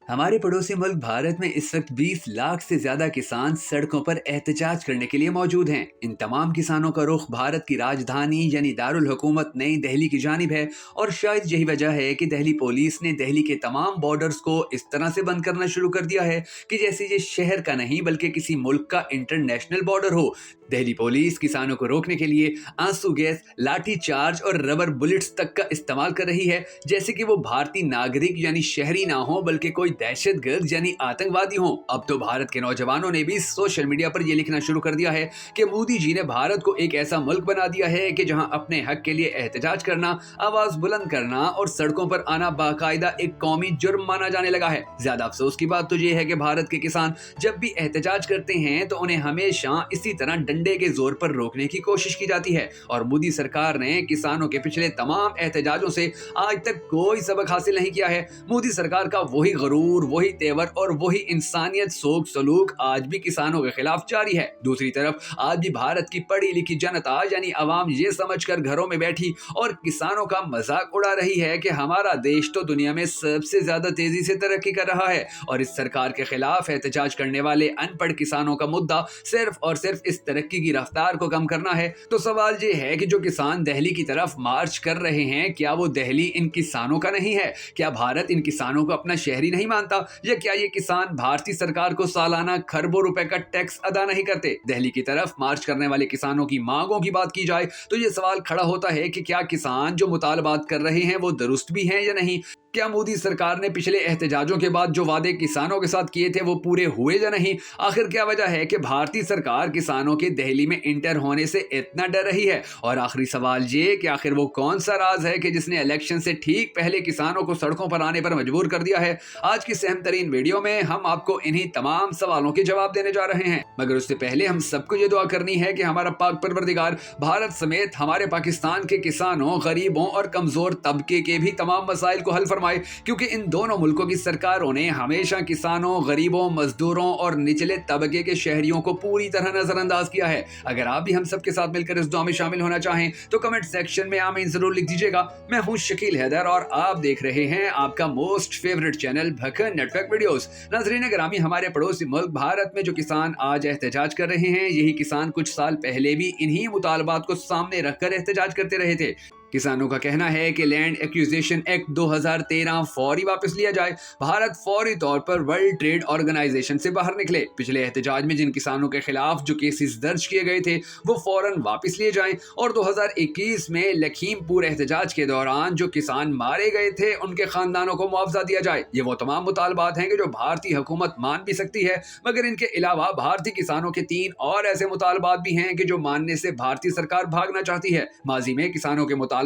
हमारे पड़ोसी मुल्क भारत में इस वक्त 20 लाख से ज्यादा किसान सड़कों पर एहतजाज करने के लिए मौजूद हैं। इन तमाम किसानों का रुख भारत की राजधानी यानी दारुल हुकूमत नई दिल्ली की जानिब है और शायद यही वजह है कि दिल्ली पुलिस ने दिल्ली के तमाम बॉर्डर्स को इस तरह से बंद करना शुरू कर दिया है कि जैसे ये शहर का नहीं बल्कि किसी मुल्क का इंटरनेशनल बॉर्डर हो। दिल्ली पुलिस किसानों को रोकने के लिए आंसू गैस, लाठी चार्ज और रबर बुलेट्स तक का इस्तेमाल कर रही है, जैसे कि वो भारतीय नागरिक यानी शहरी ना हो बल्कि कोई दहशतगर्द यानी आतंकवादी हो। अब तो भारत के नौजवानों ने भी सोशल मीडिया पर यह लिखना शुरू कर दिया है कि मोदी जी ने भारत को एक ऐसा मुल्क बना दिया है कि जहां अपने हक के लिए एहतजाज करना, आवाज बुलंद करना और सड़कों पर आना बाकायदा एक कौमी जुर्म माना जाने लगा है। ज्यादा अफसोस की बात तो यह है कि भारत के किसान जब भी एहतजाज करते हैं तो उन्हें हमेशा इसी तरह डंडे के जोर पर रोकने की कोशिश की जाती है और मोदी सरकार ने किसानों के पिछले तमाम एहतजाजों से आज तक कोई सबक हासिल नहीं किया है। मोदी सरकार का वही गरूर, वही तेवर और वही इंसानियत सोच सलूक आज भी किसानों के खिलाफ जारी है। दूसरी तरफ आज भी भारत की पढ़ी लिखी जनता यानी आवाम ये समझकर घरों में बैठी और किसानों का मजाक उड़ा रही है कि हमारा देश तो दुनिया में सबसे ज्यादा तेजी से तरक्की कर रहा है और इस सरकार के खिलाफ एहतजाज करने वाले अनपढ़ किसानों का मुद्दा सिर्फ और सिर्फ इस तरक्की की रफ्तार को कम करना है। तो सवाल ये है कि जो किसान दिल्ली की तरफ मार्च कर रहे हैं, क्या वो दिल्ली इन किसानों का नहीं है? क्या भारत इन किसानों को अपना शहरी नहीं मानता? या क्या ये किसान भारतीय सरकार को सालाना खरबों रुपए का टैक्स अदा नहीं करते? दिल्ली की तरफ मार्च करने वाले किसानों की मांगों की बात की जाए तो ये सवाल खड़ा होता है कि क्या किसान जो मुतालबात कर रहे हैं वो दुरुस्त भी हैं या नहीं? क्या मोदी सरकार ने पिछले एहतजाजों के बाद जो वादे किसानों के साथ किए थे वो पूरे हुए या नहीं? आखिर क्या वजह है कि भारतीय सरकार किसानों के दिल्ली में इंटर होने से इतना डर रही है? और आखिरी सवाल ये कि आखिर वो कौन सा राज है कि जिसने इलेक्शन से ठीक पहले किसानों को सड़कों पर आने पर मजबूर कर दिया है? आज की अहम तरीन वीडियो में हम आपको इन्हीं तमाम सवालों के जवाब देने जा रहे हैं, मगर उससे पहले हम सबको ये दुआ करनी है कि हमारा पाक परवरदिगार भारत समेत हमारे पाकिस्तान के किसानों, गरीबों और कमजोर तबके के भी तमाम मसाइल को हल फरमाए, क्योंकि इन दोनों मुल्कों की सरकारों ने हमेशा किसानों, गरीबों, मजदूरों और निचले तबके के शहरियों को पूरी तरह नजरअंदाज किया है। अगर आप भी हम सब के साथ मिलकर इस दुआ में शामिल होना चाहें तो कमेंट सेक्शन में आमीन जरूर लिख दीजिएगा। मैं हूं शकील हैदर और आप देख रहे हैं आपका most favourite channel Bhakhan network videos. नाज़रीन ग्रामी, हमारे पड़ोसी मुल्क भारत में जो किसान आज एहतजाज कर रहे हैं, यही किसान कुछ साल पहले भी इन्हीं मुतालबात को सामने रखकर एहतजाज करते रहे थे। किसानों का कहना है कि लैंड एक्विजिशन एक्ट 2013 फौरी वापस लिया जाए, भारत फौरी तौर पर वर्ल्ड ट्रेड ऑर्गेनाइजेशन से बाहर निकले। पिछले एहतजाज में जिन किसानों के खिलाफ जो केसेस दर्ज किए गए थे वो फौरन वापस लिए जाएं और 2021 में लखीमपुर एहतजाज के दौरान जो किसान मारे गए थे उनके खानदानों को मुआवजा दिया जाए। ये वो तमाम मुतालबात हैं कि जो भारतीय हुकूमत मान भी सकती है, मगर इनके अलावा भारतीय किसानों के 3 और ऐसे मुतालबात भी हैं कि जो मानने से भारतीय सरकार भागना चाहती है। माजी में किसानों के मुतालबात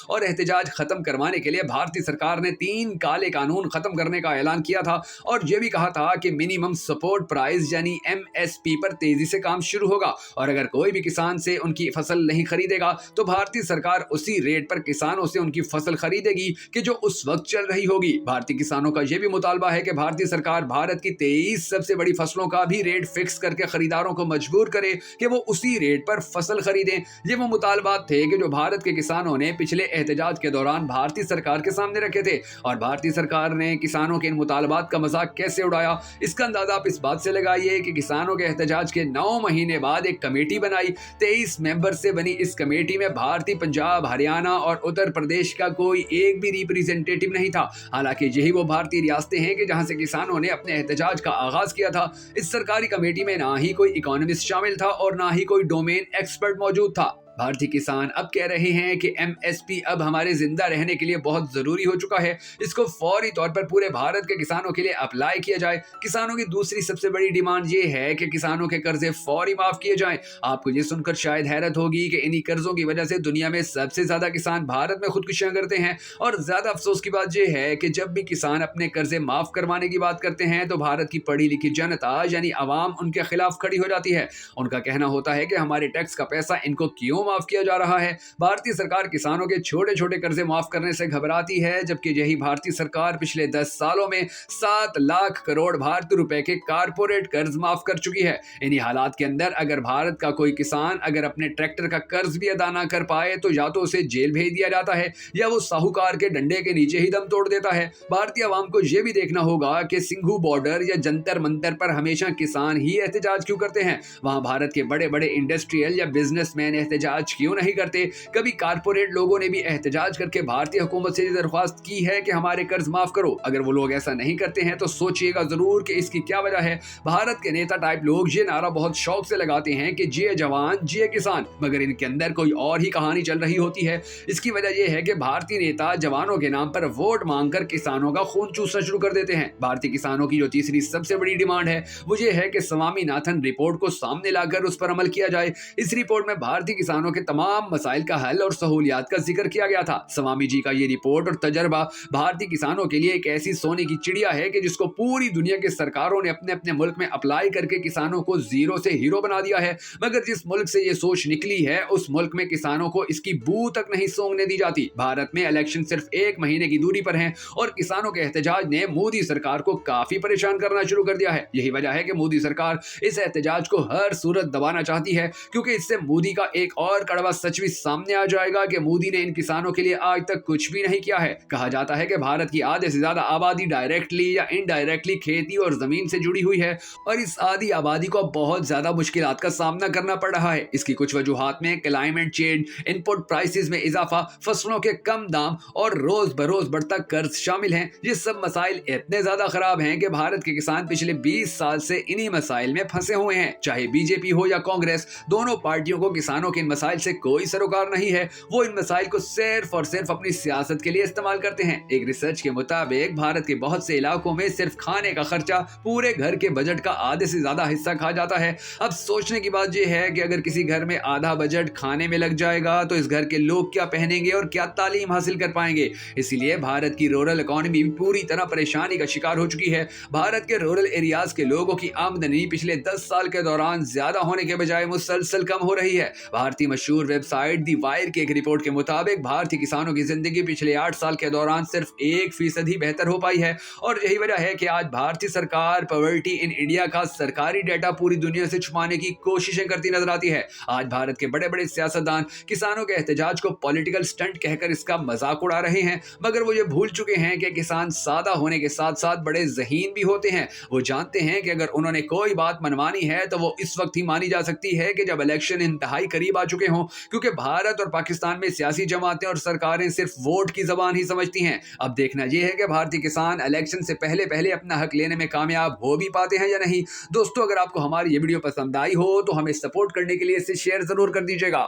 और एहतजाज खत्म करवाने के लिए भारतीय सरकार ने 3 काले कानून खत्म करने का ऐलान किया था और यह भी कहा था कि मिनिमम सपोर्ट प्राइस यानी एमएसपी पर तेजी से काम शुरू होगा और अगर कोई भी किसान से उनकी फसल नहीं खरीदेगा तो भारतीय सरकार उसी रेट पर किसानों से उनकी फसल खरीदेगी कि जो उस वक्त चल रही होगी। भारतीय किसानों का यह भी मुतालबा है कि भारतीय सरकार भारत की 23 सबसे बड़ी फसलों का भी रेट फिक्स करके खरीदारों को मजबूर करे कि वो उसी रेट पर फसल खरीदें। ये वो मुतालबात थे कि जो भारत के किसानों ने पिछले एहतजाज के दौरान भारतीय सरकार के सामने रखे थे और भारतीय सरकार ने किसानों के इन मुतालबात का मजाक कैसे उड़ाया, इसका अंदाजा आप इस बात से लगाइए कि किसानों के एहतजाज के 9 महीने बाद एक कमेटी बनाई। 23 मेंबर से बनी इस कमेटी में भारतीय पंजाब, हरियाणा और उत्तर प्रदेश का कोई एक भी रिप्रेजेंटेटिव नहीं था। हालांकि यही वो भारतीय रियासतें हैं कि जहां से किसानों ने अपने एहतजाज का आगाज किया था। इस सरकारी कमेटी में ना ही कोई इकोनॉमिस्ट शामिल था और ना ही कोई डोमेन एक्सपर्ट मौजूद था। भारतीय किसान अब कह रहे हैं कि एमएसपी अब हमारे जिंदा रहने के लिए बहुत जरूरी हो चुका है, इसको फौरी तौर पर पूरे भारत के किसानों के लिए अप्लाई किया जाए। किसानों की दूसरी सबसे बड़ी डिमांड ये है कि किसानों के कर्जे फौरी माफ किए जाएं। आपको ये सुनकर शायद हैरत होगी कि इन्हीं कर्जों की वजह से दुनिया में सबसे ज्यादा किसान भारत में खुदकुशियां करते हैं और ज्यादा अफसोस की बात यह है कि जब भी किसान अपने कर्जे माफ करवाने की बात करते हैं तो भारत की पढ़ी लिखी जनता यानी आवाम उनके खिलाफ खड़ी हो जाती है। उनका कहना होता है कि हमारे टैक्स का पैसा इनको क्यों माफ किया जा रहा है। भारतीय सरकार किसानों के छोटे छोटे कर्जे माफ करने से घबराती है, जबकि यही भारतीय सरकार पिछले 10 सालों में 7 लाख करोड़ भारतीय रुपए के कारपोरेट कर्ज माफ कर चुकी है। इन्हीं हालात के अंदर अगर भारत का कोई किसान अगर अपने ट्रैक्टर का कर्ज भी अदा ना कर पाए तो या तो उसे जेल भेज दिया जाता है या वो साहूकार के डंडे के नीचे ही दम तोड़ देता है। भारतीय आवाम को यह भी देखना होगा कि सिंघू बॉर्डर या जंतर मंतर पर हमेशा किसान ही एहतजाज क्यों करते हैं। वहां भारत के बड़े बड़े इंडस्ट्रियल या बिजनेसमैन एहतजाज क्यों नहीं करते। कभी कारपोरेट लोगों ने भी एहतजाज करके भारतीय हुकूमत से दरख्वास्त की है कि हमारे कर्ज माफ करो। अगर वो लोग ऐसा नहीं करते हैं तो सोचिएगा जरूर कि इसकी क्या वजह है। भारत के नेता टाइप लोग ये नारा बहुत शौक से लगाते हैं कि जिए जवान जिए किसान, मगर इनके अंदर कोई और ही कहानी चल रही होती है। इसकी वजह यह है कि भारतीय नेता जवानों के नाम पर वोट मांगकर किसानों का खून चूसना शुरू कर देते हैं। भारतीय किसानों की जो तीसरी सबसे बड़ी डिमांड है वो ये है कि स्वामीनाथन रिपोर्ट को सामने लाकर उस पर अमल किया जाए। इस रिपोर्ट में भारतीय किसानों के तमाम मसाइल का हल और सहूलियात का जिक्र किया गया था। स्वामी जी का ये रिपोर्ट और तजर्बा भारतीय किसानों के लिए एक ऐसी सोने की चिड़िया है कि जिसको पूरी दुनिया के सरकारों ने अपने अपने मुल्क में अप्लाई करके किसानों को जीरो से हीरो बना दिया है। मगर जिस मुल्क से ये सोच निकली है उस मुल्क में किसानों को इसकी बू तक नहीं सूंघने दी जाती। भारत में इलेक्शन सिर्फ 1 महीने की दूरी पर है और किसानों के एहतजाज ने मोदी सरकार को काफी परेशान करना शुरू कर दिया है। यही वजह है कि मोदी सरकार इस एहतजाज को हर सूरत दबाना चाहती है, क्योंकि इससे मोदी का एक और कड़वा सच भी सामने आ जाएगा कि मोदी ने इन किसानों के लिए आज तक कुछ भी नहीं किया है। कहा जाता है कि भारत की आधे से ज्यादा आबादी डायरेक्टली या इनडायरेक्टली खेती और जमीन से जुड़ी हुई है और इस आधी आबादी को बहुत ज्यादा मुश्किलात का सामना करना पड़ रहा है। इसकी कुछ वजूहात में क्लाइमेट चेंज, इनपुट प्राइसेस में इजाफा, फसलों के कम दाम और रोज बरोज बढ़ता कर्ज शामिल हैं। ये सब मसाइल इतने ज्यादा खराब हैं कि भारत के किसान पिछले 20 साल से इन्हीं मसाइल में फंसे हुए हैं। चाहे बीजेपी हो या कांग्रेस, दोनों पार्टियों को किसानों के इन मसाइल से कोई सरोकार नहीं है। वो इन मसाइल को सिर्फ और सिर्फ अपनी सियासत के लिए इस्तेमाल करते हैं। एक रिसर्च के मुताबिक भारत के बहुत से इलाकों में सिर्फ खाने का खर्चा पूरे घर के बजट का आधे से ज्यादा हिस्सा खा जाता है। अब सोचने की बात यह है कि अगर किसी घर में आधा बजट खाने में लग जाएगा तो इस घर के लोग क्या पहनेंगे और क्या तालीम हासिल कर पाएंगे। इसीलिए भारत की रूरल इकोनॉमी भी पूरी तरह परेशानी का शिकार हो चुकी है। भारत के रूरल एरियाज के लोगों की आमदनी पिछले 10 साल के दौरान ज्यादा होने के बजाय मुसलसल कम हो रही है। भारतीय मशहूर वेबसाइट दी वायर की एक रिपोर्ट के मुताबिक भारतीय किसानों की जिंदगी पिछले 8 साल के दौरान सिर्फ 1% ही बेहतर हो पाई है और यही वजह है कि आज भारतीय सरकार पॉवर्टी इन इंडिया का सरकारी डेटा पूरी दुनिया से छुपाने की कोशिशें करती नजर आती है। आज भारत के बड़े बड़े सियासतदान किसानों के एहतजाज को पॉलिटिकल स्टंट कहकर इसका मजाक उड़ा रहे हैं, मगर वो ये भूल चुके हैं कि किसान सादा होने के साथ साथ बड़े ज़हीन भी होते हैं। वो जानते हैं कि अगर उन्होंने कोई बात मनवानी है तो वो इस वक्त ही मानी जा सकती है कि जब इलेक्शन इंतहाई करीब आ चुके हों, क्योंकि भारत और पाकिस्तान में सियासी जमातें और सरकारें सिर्फ वोट की जबान ही समझती हैं। अब देखना यह है कि भारतीय किसान इलेक्शन से पहले पहले अपना हक लेने में कामयाब हो भी पाते हैं या नहीं। दोस्तों, अगर आपको हमारी ये वीडियो पसंद आई हो तो हमें सपोर्ट करने के लिए इसे शेयर जरूर कर दीजिएगा।